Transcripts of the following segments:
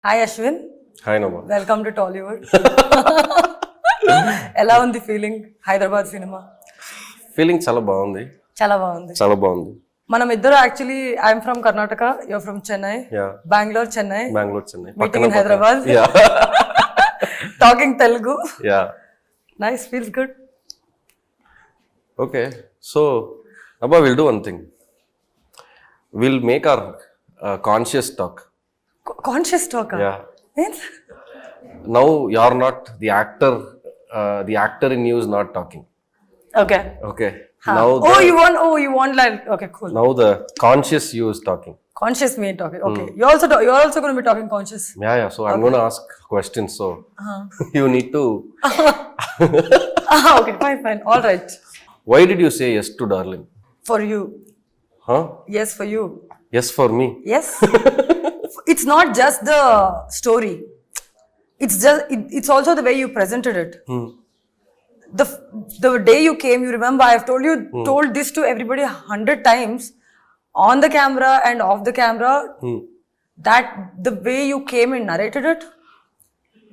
Hi Ashwin. Hi Nabha. Welcome to Tollywood. ఎలా ఉంది feeling Hyderabad cinema? Feeling చాలా బాగుంది. చాలా బాగుంది. చాలా బాగుంది. మనం ఇద్దరు actually I'm from Karnataka, you're from Chennai. Bengaluru Chennai. Meeting in Hyderabad. Talking Telugu. Nice, feels good. Okay, so Nabha, we'll do one thing. We'll make our conscious talk. Conscious talk? Yeah. Now you're not the actor. The actor in you is not talking. Okay. Okay. Huh. Now you want like, okay, cool. Now the conscious you is talking. Conscious me talking. Okay. You're also going to be talking conscious. Yeah. So I'm going to ask questions. So you need to. Okay. Fine. All right. Why did you say yes to Darling? For you. Huh? Yes, for you. Yes, for me. Yes. It's not just the story. It's also the way you presented it. The day you came, you remember, I've told this to everybody 100 times, on the camera and off the camera, that the way you came and narrated it,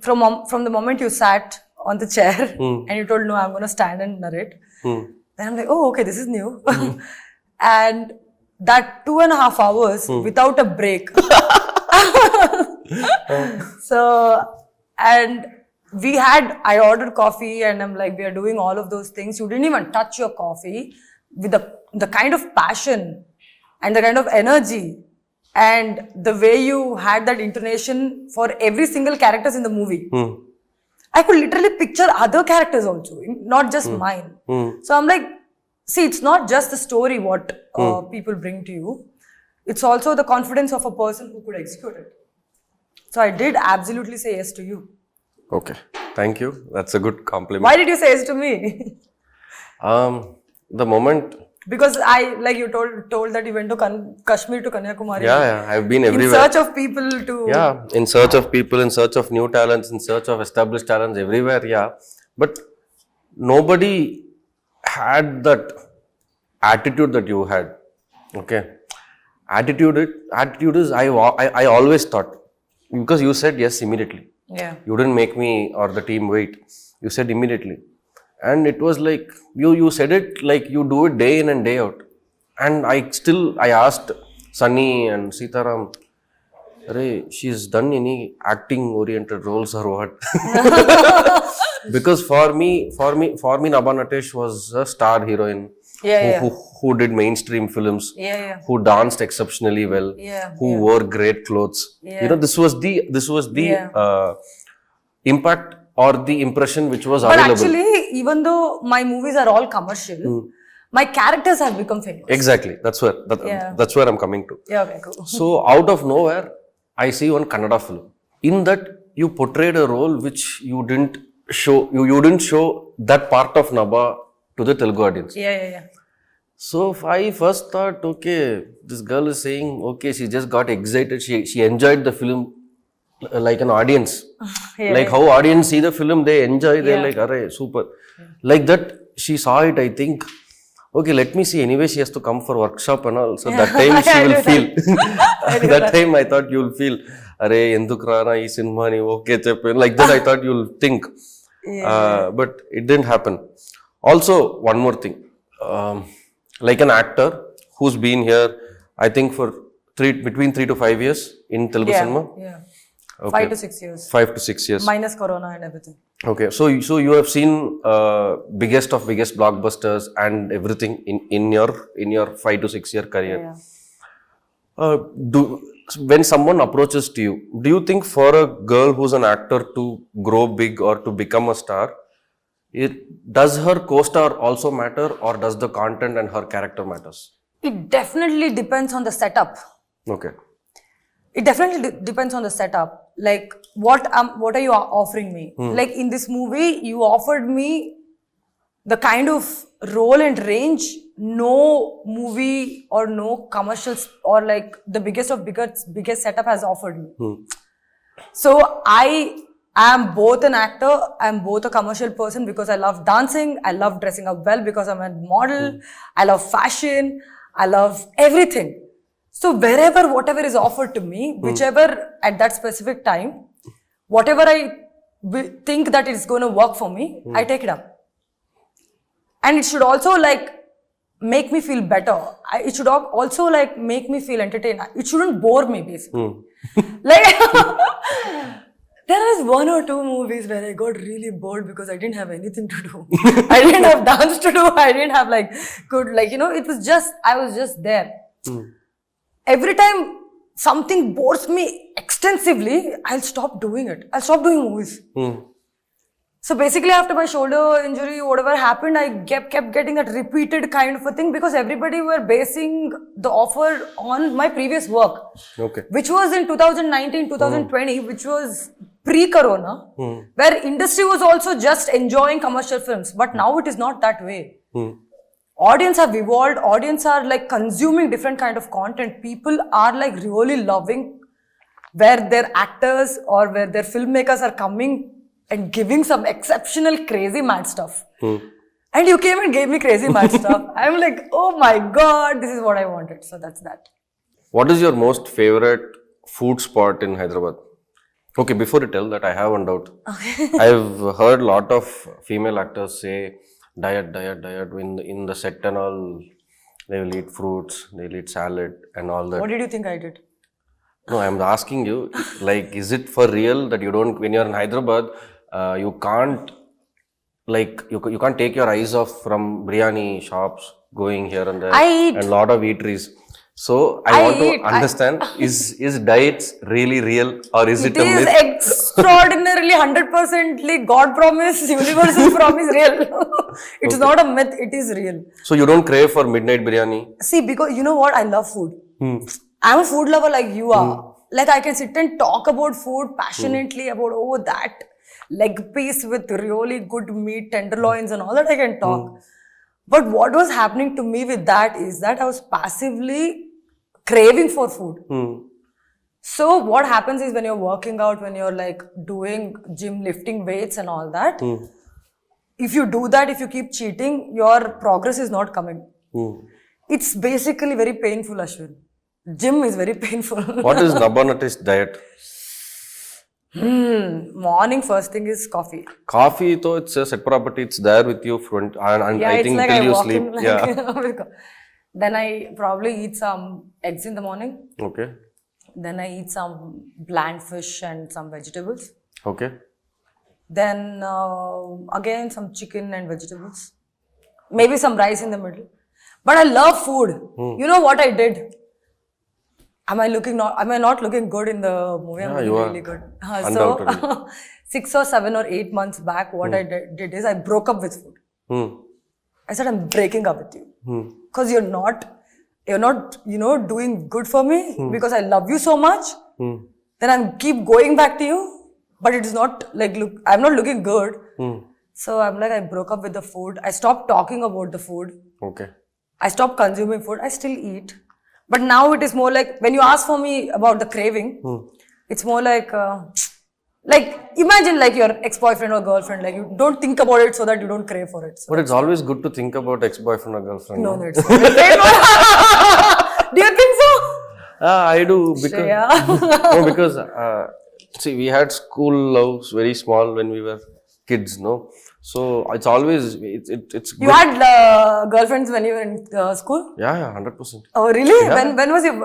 from the moment you sat on the chair and you told, no, I'm going to stand and narrate. Then I'm like, oh, okay, this is new. And that 2.5 hours without a break. So, and I ordered coffee and I'm like, we are doing all of those things. You didn't even touch your coffee with the kind of passion and the kind of energy and the way you had that intonation for every single characters in the movie. I could literally picture other characters also, not just mine. So I'm like, see, it's not just the story what people bring to you. It's also the confidence of a person who could execute it. So I did absolutely say yes to you. Okay. Thank you. That's a good compliment. Why did you say yes to me? The moment. Because you told that you went to Kashmir to Kanyakumari. Yeah, I've been everywhere. In search of people to... Yeah, in search of people, in search of new talents, in search of established talents everywhere, yeah. But nobody had that attitude that you had. Okay. Attitude is, I always thought, because you said yes immediately. Yeah. You didn't make me or the team wait. You said immediately. And it was like, you said it like you do it day in and day out. And I asked Sunny and Sitaram, she's done any acting oriented roles or what? Because for me, Nabha Natesh was a star heroine. Who did mainstream films, who danced exceptionally well, who wore great clothes. You know, this was the impact or the impression which was available. But actually, even though my movies are all commercial, my characters have become famous. Exactly. That's where I'm coming to. Yeah, okay, cool. So out of nowhere, I see one Kannada film. In that, you portrayed a role which you didn't show. You didn't show that part of Nabha to the Telugu audience. Yeah. So I first thought, okay, this girl is saying, okay, she just got excited. She enjoyed the film like an audience. Like how audience see the film, they enjoy. They're like, array, super. Like that, she saw it, I think. Okay, let me see. Anyway, she has to come for workshop and all. So that time she will feel. That time I thought you'll feel, array, enduk rana ee cinema ni okay cheppe. Like that I thought you'll think. But it didn't happen. Also, one more thing. Like an actor who's been here, I think for between 3 to 5 years in Telugu cinema. Yeah. Okay. 5 to 6 years. 5 to 6 years. Minus Corona and everything. Okay, so you have seen biggest blockbusters and everything in your 5 to 6 year career. Yeah. When someone approaches to you, do you think for a girl who's an actor to grow big or to become a star, does her co-star also matter, or does the content and her character matters? It definitely depends on the setup. Okay. It definitely depends on the setup. Like, what are you offering me? Like in this movie, you offered me the kind of role and range no movie or no commercials or like the biggest setup has offered me. So I am both an actor, I'm both a commercial person because I love dancing, I love dressing up well because I'm a model, I love fashion, I love everything. So wherever, whatever is offered to me, whichever at that specific time, whatever I think that it's going to work for me, I take it up. And it should also like make me feel better. It should also like make me feel entertained. It shouldn't bore me basically. Like there is 1 or 2 movies where I got really bored because I didn't have anything to do. I didn't have dance to do. I didn't have like good, like, you know, it was just, I was just there. Every time something bores me extensively, I'll stop doing it. I'll stop doing movies. So basically after my shoulder injury, whatever happened, I kept getting that repeated kind of a thing because everybody were basing the offer on my previous work. Okay. Which was in 2019, 2020, which was pre-corona, where industry was also just enjoying commercial films. But now it is not that way. Audience have evolved. Audience are like consuming different kind of content. People are like really loving where their actors or where their filmmakers are coming and giving some exceptional crazy mad stuff. And you came and gave me crazy mad stuff. I'm like, oh my God, this is what I wanted. So that's that. What is your most favorite food spot in Hyderabad? Okay, before you tell that, I have one doubt. I've heard a lot of female actors say, diet. In the set and all, they will eat fruits, they'll eat salad and all that. What did you think I did? No, I'm asking you, like, is it for real that you don't, when you're in Hyderabad, you can't, like, you can't take your eyes off from biryani shops going here and there. I eat. And a lot of eateries. So, I want to understand, is diets really real or is it a myth? It is extraordinarily 100% God promise, universal promise real. It's not a myth, it is real. So, you don't crave for midnight biryani? See, because you know what? I love food. I'm a food lover like you are. Like I can sit and talk about food passionately about, oh, that leg piece with really good meat, tenderloins and all that I can talk. But what was happening to me with that is that I was passively craving for food. So what happens is when you're working out, when you're like doing gym, lifting weights and all that, if you do that, if you keep cheating, your progress is not coming. It's basically very painful, Ashwin. Gym is very painful. What is Nabha Natesh diet? Morning first thing is coffee. Coffee, though, it's a set property. It's there with you front, and Yeah, I it's think like till I you walk sleep. in like Then I probably eat some eggs in the morning. Okay. Then I eat some bland fish and some vegetables. Okay. Then again some chicken and vegetables. Maybe some rice in the middle. But I love food. You know what I did? Am I not looking good in the movie? Yeah, I'm you really are. good. Undoubtedly. 6 or 7 or 8 months back, what I did is I broke up with food. I said, I'm breaking up with you. Because you're not, doing good for me because I love you so much. Then I'm keep going back to you, but it is not like, I'm not looking good. So I'm like, I broke up with the food. I stopped talking about the food. Okay. I stopped consuming food. I still eat. But now it is more like, when you ask for me about the craving, it's more like imagine like your ex-boyfriend or girlfriend, like you don't think about it so that you don't crave for it. So But it's always good to think about ex-boyfriend or girlfriend. no, it's not. Do you think so? I do because see, we had school loves very small when we were kids, no? So it's always it's good. You had girlfriends when you were in school? Yeah, 100%. Oh, really? Yeah.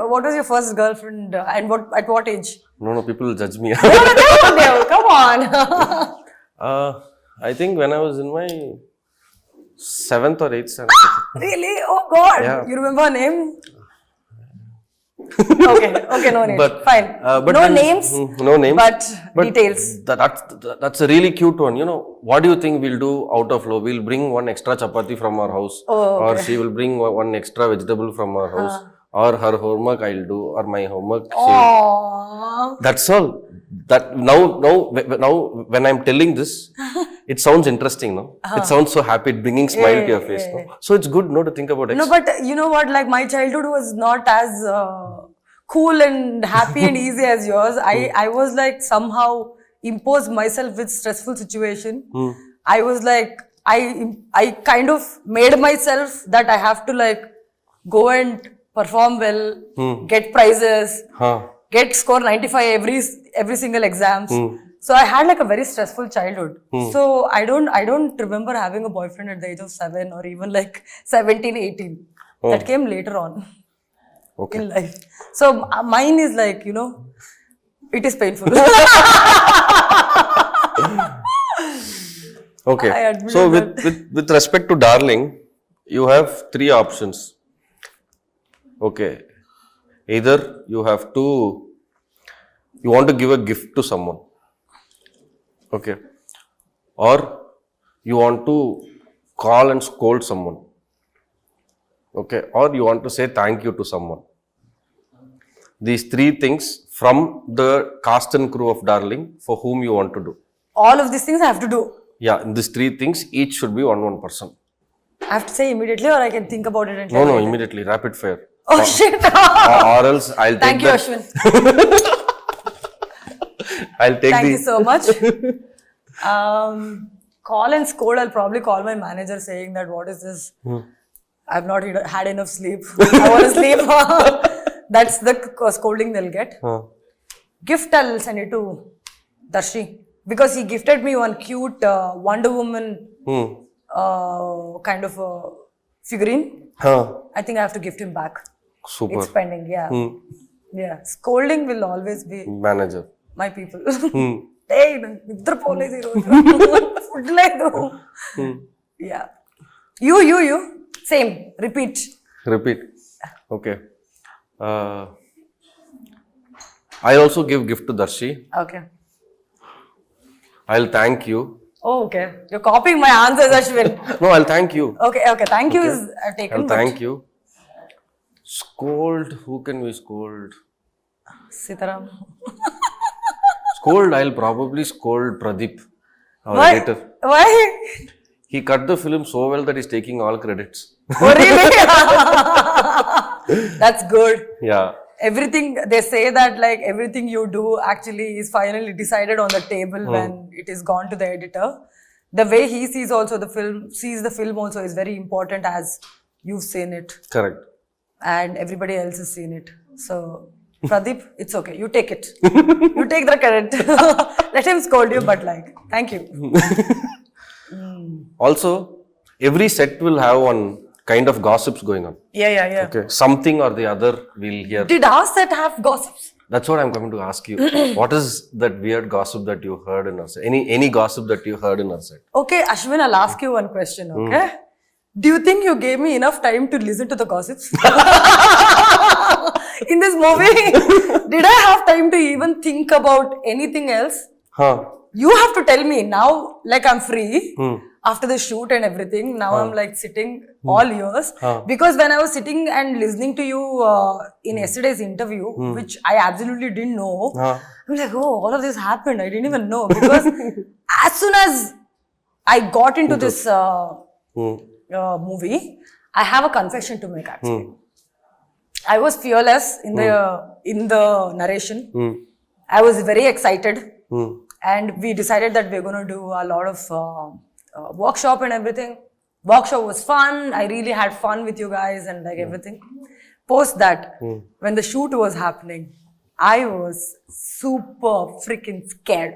What was your first girlfriend and at what age? No, people will judge me. Come on. I think when I was in my 7th or 8th standard. Really? Oh God. Yeah. You remember her name? Okay, no names. But, fine. but no then- names. No names. But details. That's a really cute one. You know, what do you think we'll do out of love? We'll bring one extra chapati from our house. Oh, okay. Or she will bring one extra vegetable from our house. Or her homework I'll do, or my homework. Aww. That's all. That now when I'm telling this, it sounds interesting, no? It sounds so happy, bringing smile to your face, no? So it's good, no, to think about it. No, but you know what? Like my childhood was not as cool and happy and easy as yours. I was like somehow imposed myself with stressful situation. I was like I kind of made myself that I have to like go and perform well, get prizes, get score 95 every single exams. So I had like a very stressful childhood. So I don't remember having a boyfriend at the age of 7 or even like 17, 18. That came later on in life. So mine is like, you know, it is painful. Okay. So with respect to darling, you have 3 options. Okay. Either you want to give a gift to someone. Okay. Or you want to call and scold someone. Okay. Or you want to say thank you to someone. These 3 things from the cast and crew of Darling for whom you want to do. All of these things I have to do. Yeah, these 3 things, each should be one person. I have to say immediately or I can think about it and tell No, you immediately, rapid fire. Oh shit! Or else I'll Thank take you, Ashwin. I'll take Thank you so much. Call and scold. I'll probably call my manager saying that what is this? I've not had enough sleep. I want to sleep. That's the scolding they'll get. Gift, I'll send it to Darshi because he gifted me one cute Wonder Woman kind of a figurine. I think I have to gift him back. Super. It's pending, yeah. Yeah. Scolding will always be Manager. my people. Hey, nidra poledi food ledu. Yeah. You. Same. Repeat. Okay. I also give gift to Darshi. Okay. I'll thank you. Oh, okay. You're copying my answers, Ashwin. No, I'll thank you. Okay. Thank you is taken. I'll thank you. Scold. Who can we scold? Sitaram. Scold. I'll probably scold Pradeep, our Why? editor. Why? He cut the film so well that he's taking all credits. Oh, really? That's good. Yeah. Everything, they say that like everything you do actually is finally decided on the table when it is gone to the editor. The way he sees the film also is very important as you've seen it. Correct. And everybody else has seen it. So, Pradeep, it's okay. You take it. You take the credit. Let him scold you, but like, thank you. Also, every set will have one kind of gossips going on. Yeah. Okay. Something or the other we'll hear. Did our set have gossips? That's what I'm coming to ask you. What is that weird gossip that you heard in our set? Any gossip that you heard in our set? Okay, Ashwin, I'll ask you one question, okay? Do you think you gave me enough time to listen to the gossips? In this movie, did I have time to even think about anything else? You have to tell me now, like I'm free after the shoot and everything. Now I'm like sitting all years. Because when I was sitting and listening to you in yesterday's interview, which I absolutely didn't know, I'm like, oh, all of this happened. I didn't even know. Because as soon as I got into this movie, I have a confession to make actually. I was fearless in the narration. I was very excited. And we decided that we're going to do a lot of workshop and everything. Workshop was fun. I really had fun with you guys and like everything. Post that, when the shoot was happening, I was super freaking scared.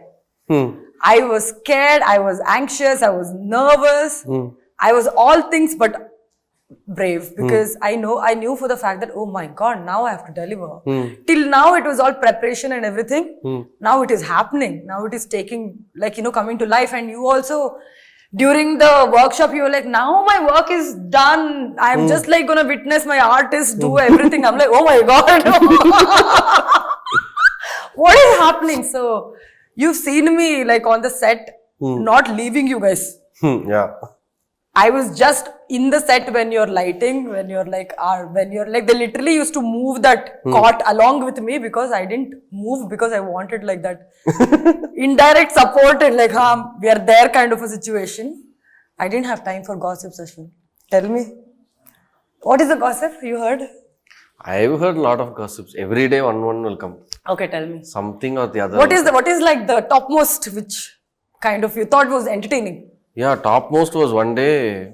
I was scared. I was anxious. I was nervous. I was all things but brave because I knew for the fact that, oh my God, now I have to deliver. Till now it was all preparation and everything. Now it is happening. Now it is taking, like, coming to life. And you also, during the workshop, you were like, now my work is done. I'm just like going to witness my artist do everything. I'm like, oh my God. What is happening? So you've seen me like on the set, not leaving you guys. Yeah. I was just in the set when you're lighting, when you're like, they literally used to move that cot along with me because I didn't move because I wanted like that indirect support and like, we are there kind of a situation. I didn't have time for gossips, Ashwin. Tell me. What is the gossip you heard? I've heard a lot of gossips. Every day one will come. Okay, tell me. Something or the other. What is like the topmost which kind of you thought was entertaining? Yeah, topmost was one day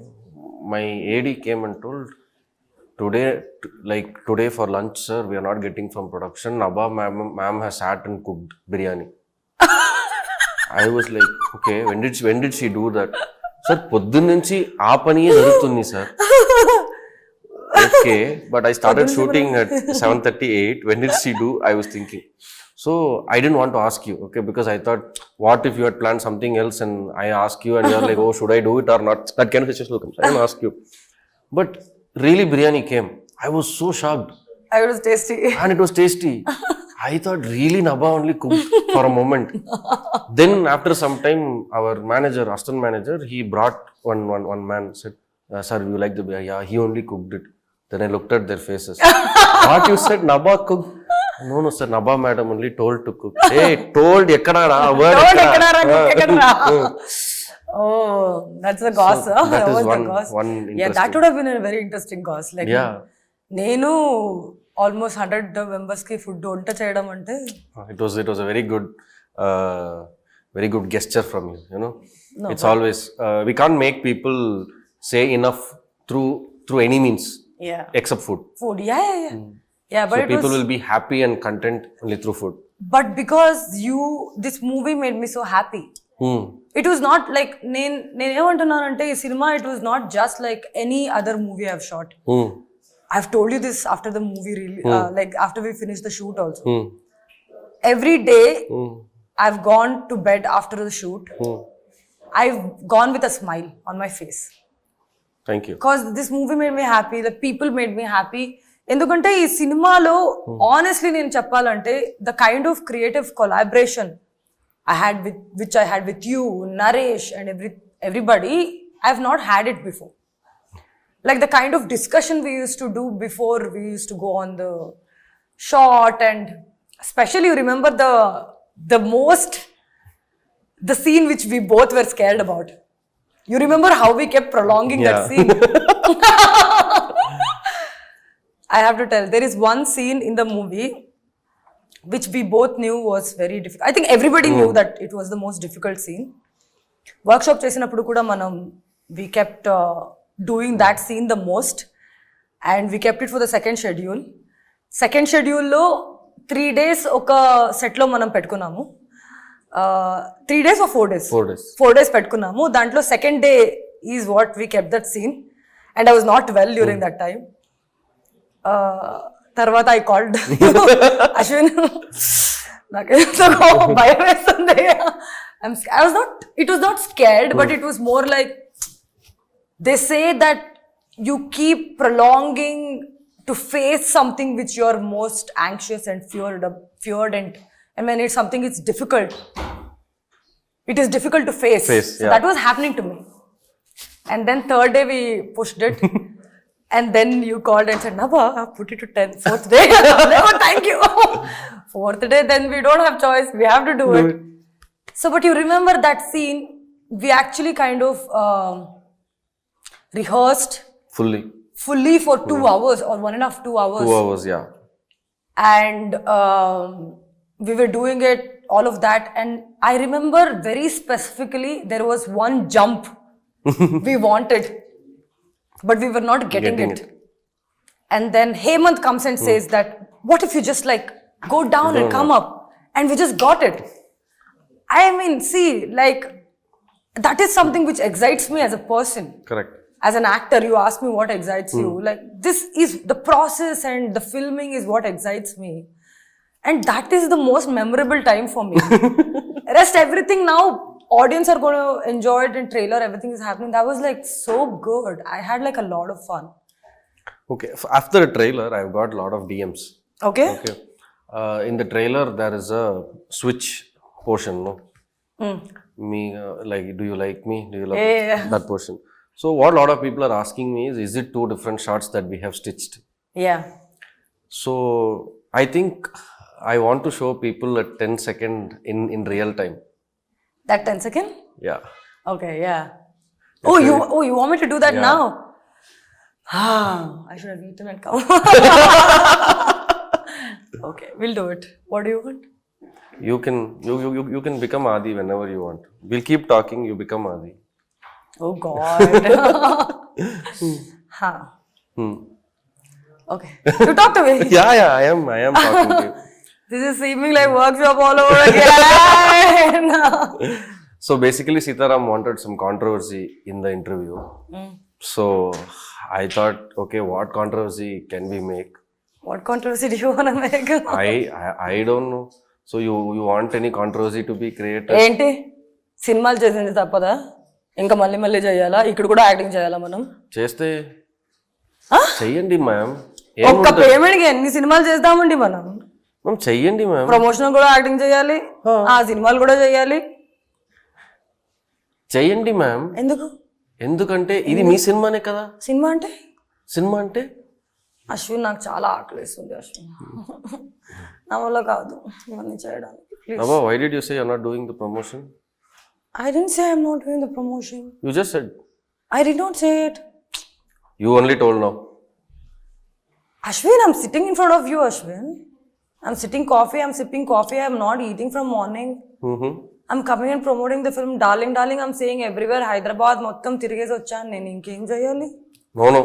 my AD came and told, today for lunch, sir, we are not getting from production. Nabha ma'am has sat and cooked biryani. I was like, okay, when did she do that? Sir, పొద్దున్నుంచి ఆ పనియే జరుగుతుంది sir. Okay, but I started shooting at 7:38. When did she do? I was thinking. So I didn't want to ask you, okay, because I thought, what if you had planned something else and I ask you and you're like, oh, should I do it or not? That kind of situation will come. So I didn't ask you. But really, biryani came. I was so shocked. It was tasty. And it was tasty. I thought really Nabha only cooked for a moment. Then after some time, our manager, assistant manager, he brought one man, said, sir, you like the biryani? Yeah, he only cooked it. Then I looked at their faces. What you said, Nabha cooked? No, sir, Nabha madam only told to cook. Hey, told, ekkada, word ekkada. Oh, that's the goss. So that is was one, the goss. one Yeah, that would have been a very interesting goss. Like, yeah. నేను almost 100 members కి food వంట చేయడం అంటే It was a very good gesture from you, you know. No, it's always, we can't make people say enough through any means. Yeah. Except food. Food, yeah. Yeah, but so people will be happy and content only through food. But because this movie made me so happy. It was not like, నేనేమంటున్నానంటే ఈ cinema, it was not just like any other movie I've shot. I've told you this after the movie, really, like after we finished the shoot also. Every day, I've gone to bed after the shoot. I've gone with a smile on my face. Thank you. Because this movie made me happy, the people made me happy. ఎందుకంటే ఈ సినిమాలో honestly నేను చెప్పాలంటే the kind of creative collaboration which I had with you, Naresh and everybody, I've not had it before. Like the kind of discussion we used to do before we used to go on the shot, and especially you remember the scene which we both were scared about. You remember how we kept prolonging that scene? I have to tell, there is one scene in the movie which we both knew was very difficult. I think everybody knew that it was the most difficult scene. Workshop చేసినప్పుడు కూడా మనం we kept doing that scene the most, and we kept it for the second schedule. Second schedule లో 3 days ఒక set లో మనం పెట్టుకున్నాము. 3 days or 4 days? 4 days. 4 days పెట్టుకున్నాము. దాంట్లో second day is what we kept that scene, and I was not well during that time. తర్వాత I called Ashwin. నాకేదో భయం వేస్తుంది. It was not scared, but it was more like, they say that you keep prolonging to face something which you're most anxious and feared, and when it's something it's difficult. It is difficult to face. So that was happening to me. And then third day we pushed it. And then you called and said, Nabha, put it to 10. Fourth day, oh, thank you. Fourth day, then we don't have choice. We have to do it. So, but you remember that scene, we actually kind of rehearsed fully for 2 hours or 1.5, 2 hours. 2 hours, yeah. And we were doing it, all of that. And I remember very specifically, there was one jump we wanted, but we were not getting it. And then Hemant comes and says that, what if you just like go down and come up? And we just got it. I mean, see, like, that is something which excites me as a person. Correct. As an actor, you ask me what excites you. Like, this is the process and the filming is what excites me. And that is the most memorable time for me. Rest everything now, audience are going to enjoy it, and trailer, everything is happening. That was like so good. I had like a lot of fun. Okay. After the trailer, I've got a lot of DMs. Okay. In the trailer, there is a switch portion, no? Me, like, do you like me? Do you love me? That portion. So what a lot of people are asking me is it 2 different shots that we have stitched? Yeah. So I think I want to show people a 10-second in real time. That 10 second? Yeah. Okay, yeah. You want me to do that now? I should have eaten and come. Okay, we'll do it. What do you want? You can become Adi whenever you want. We'll keep talking, you become Adi. Oh God. Okay. You talk to me. Yeah, I am talking to you. This is seeming like workshop all over again. So basically, Sitaram wanted some controversy in the interview. So I thought, okay, what controversy can we make? What controversy do you want to make? I don't know. So you want any controversy to be created? ఏంటి సినిమాలు చేసింది తప్పదా ఇంకా మళ్ళీ మళ్ళీ చేయాలా ఇక్కడ కూడా యాక్టింగ్ చేయాలా మనం చేస్తే చెయ్యండి మ్యామ్ ఒక్క పేమెంట్ కి ఎన్ని సినిమాలు చేద్దామండి మనం చెయ్యండి మ్యామ్ ప్రమోషన్ కూడా యాక్టింగ్ చేయాలి ఆ సినిమాలు కూడా చేయాలి చెయ్యండి మ్యామ్ ఎందుకంటే ఇది మీ సినిమానే కదా సినిమా అంటే అశ్విన్ నాకు చాలా ఆకలిస్తుంది అశ్విన్ నా వల్ల కాదు ఇవన్నీ చేయడానికి Nabha, why did you say you're not doing the promotion? I didn't say I'm not doing the promotion. You just said. I did not say it. You only told now. Ashwin, I'm sitting in front of you, Ashwin. I'm sipping coffee. I'm not eating from morning. I'm coming and promoting the film. Darling, I'm saying everywhere. Hyderabad, mottam tirigesi vachanu. Nenu inkem cheyali? No.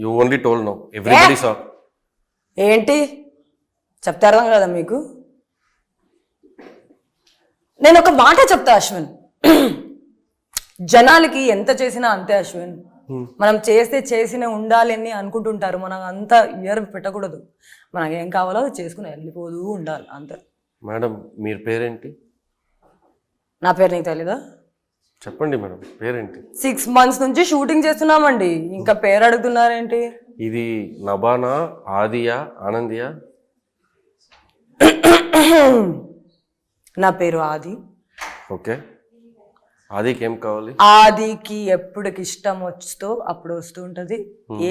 You only told now. Everybody saw. ఏంటి చెప్తే అర్థం కదా మీకు నేను ఒక మాట చెప్తా అశ్విన్ జనాలకి ఎంత చేసినా అంతే అశ్విన్ మనం చేసిన ఉండాలి అని అనుకుంటుంటారు మనం అంత ఇయర్ పెట్టకూడదు మనకి ఏం కావాలో అది చేసుకుని వెళ్ళిపోతూ ఉండాలి అంతే మేడం మీరు పేరేంటి నా పేరు నీకు తెలీదా చెప్పండి మేడం పేరేంటి 6 months నుంచి షూటింగ్ చేస్తున్నామండి ఇంకా పేరు అడుగుతున్నారేంటి ఇది నభానా ఆదియా ఆనందియా నా పేరు ఆది ఓకే ఆదికి ఏం కావాలి ఆదికి ఎప్పటికి ఇష్టం వస్తుందో అప్పుడు వస్తూ ఉంటుంది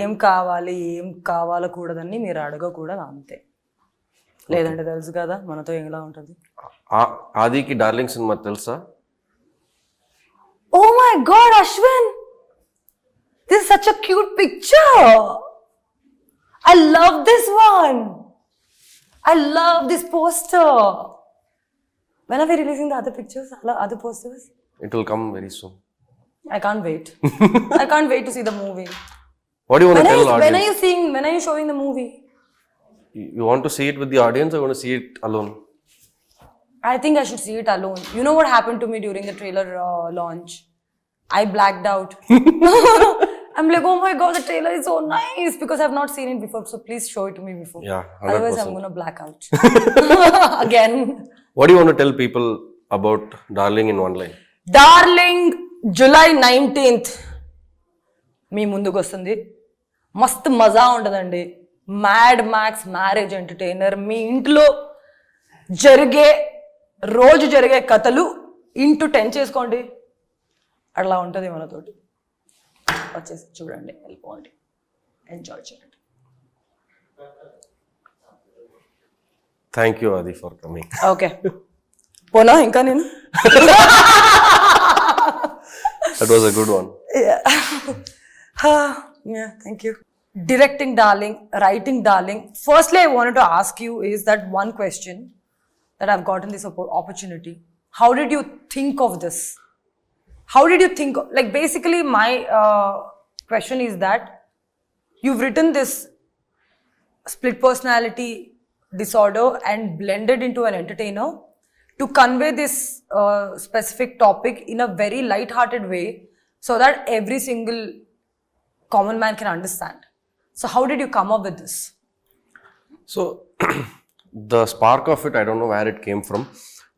ఏం కావాలి ఏం కావాలకూడదని మీరు అడగకూడదు అంతే లేదంటే తెలుసు కదా మనతో ఎలా ఉంటుంది ఆదికి డార్లింగ్ సినిమా తెలుసా Oh my God, Ashwin! This is such a cute picture. I love this one. I love this poster. When are we releasing the other pictures, other posters? It will come very soon. I can't wait. I can't wait to see the movie. What do you want to tell the audience? When are you showing the movie? You want to see it with the audience or you want to see it alone? I think I should see it alone. You know what happened to me during the trailer launch? I blacked out. I'm like, oh my God, the trailer is so nice because I've not seen it before. So please show it to me before. Yeah, 100%. Otherwise, I'm going to black out. Again. What do you want to tell people about Darling in one line? Darling, July 19th. మీ ముందుకు వస్తుంది మస్తు మజా ఉంటుందండి mad max marriage entertainer మీ ఇంట్లో రోజు జరిగే కథలు into 10 చేసుకోండి అట్లా ఉంటుంది మనతోటి వచ్చేసి చూడండి వెళ్ళిపోండి ఎంజాయ్ చేయండి థ్యాంక్ యూ ఆది ఫర్ కమింగ్ ఓకే పోనా ఇంకా నేను that was a good one yeah thank you directing darling writing darling firstly I wanted to ask you is that one question that I've gotten this opportunity how did you think of this how did you think like basically my question is that you've written this split personality disorder and blended into an entertainer to convey this specific topic in a very light-hearted way so that every single common man can understand. So how did you come up with this? So the spark of it, I don't know where it came from,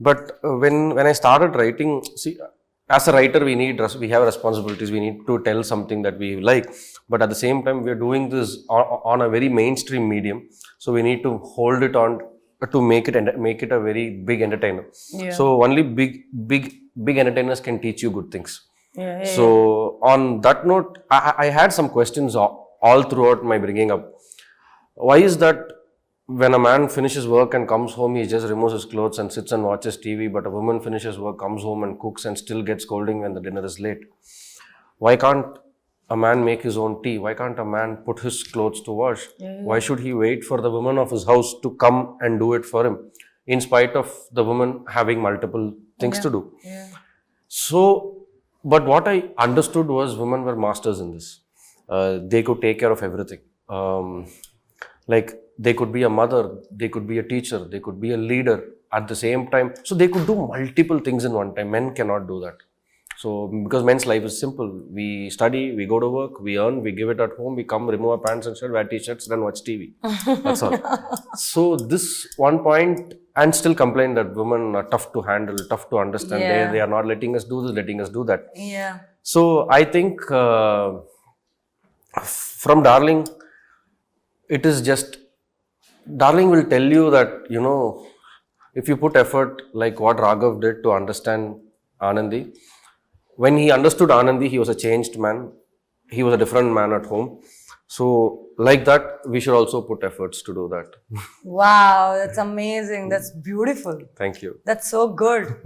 but when I started writing, see, as a writer we have responsibilities, we need to tell something that we like, but at the same time we are doing this on a very mainstream medium, so we need to hold it on to make it a very big entertainer. Yeah. So only big entertainers can teach you good things. Yeah. So on that note, I had some questions all throughout my bringing up. Why is that when a man finishes work and comes home, he just removes his clothes and sits and watches TV, but a woman finishes work, comes home and cooks and still gets scolding when the dinner is late? Why can't a man make his own tea? Why can't a man put his clothes to wash? Why should he wait for the woman of his house to come and do it for him, in spite of the woman having multiple things to do? So, but what I understood was women were masters in this. They could take care of everything. Like they could be a mother, they could be a teacher, they could be a leader at the same time. So they could do multiple things in one time. Men cannot do that. So because men's life is simple. We study, we go to work, we earn, we give it at home, we come, remove our pants and shirt, wear t-shirts, then watch TV. That's all. So this one point, and still complain that women are tough to handle, tough to understand. Yeah. They are not letting us do this, letting us do that. Yeah. So I think from Darling, it is just, Darling will tell you that, you know, if you put effort like what Raghav did to understand Anandi, when he understood Anandi, he was a changed man. He was a different man at home. So like that, we should also put efforts to do that. Wow, that's amazing. That's beautiful. Thank you. That's so good.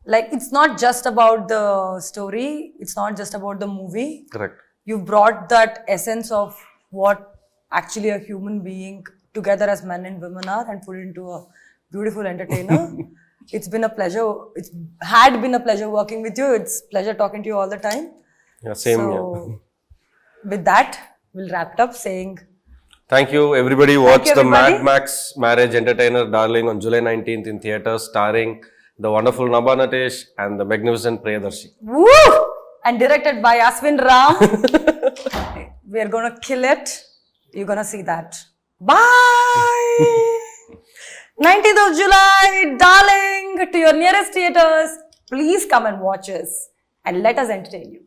Like, it's not just about the story. It's not just about the movie. Correct. You've brought that essence of what actually a human being together as men and women are and put it into a beautiful entertainer. It's been a pleasure. It's had been a pleasure working with you. It's pleasure talking to you all the time. Yeah, same here. So, with that, we'll wrap it up saying, thank you, everybody. Watch you, the everybody. Mad Max Marriage Entertainer Darling on July 19th in theatres, starring the wonderful Nabha Natesh and the magnificent Priyadarshi. woo! And directed by Ashwin Ram. We're gonna kill it. You're gonna see that. Bye! 19th of July, darling, to your nearest theatres. Please come and watch us and let us entertain you.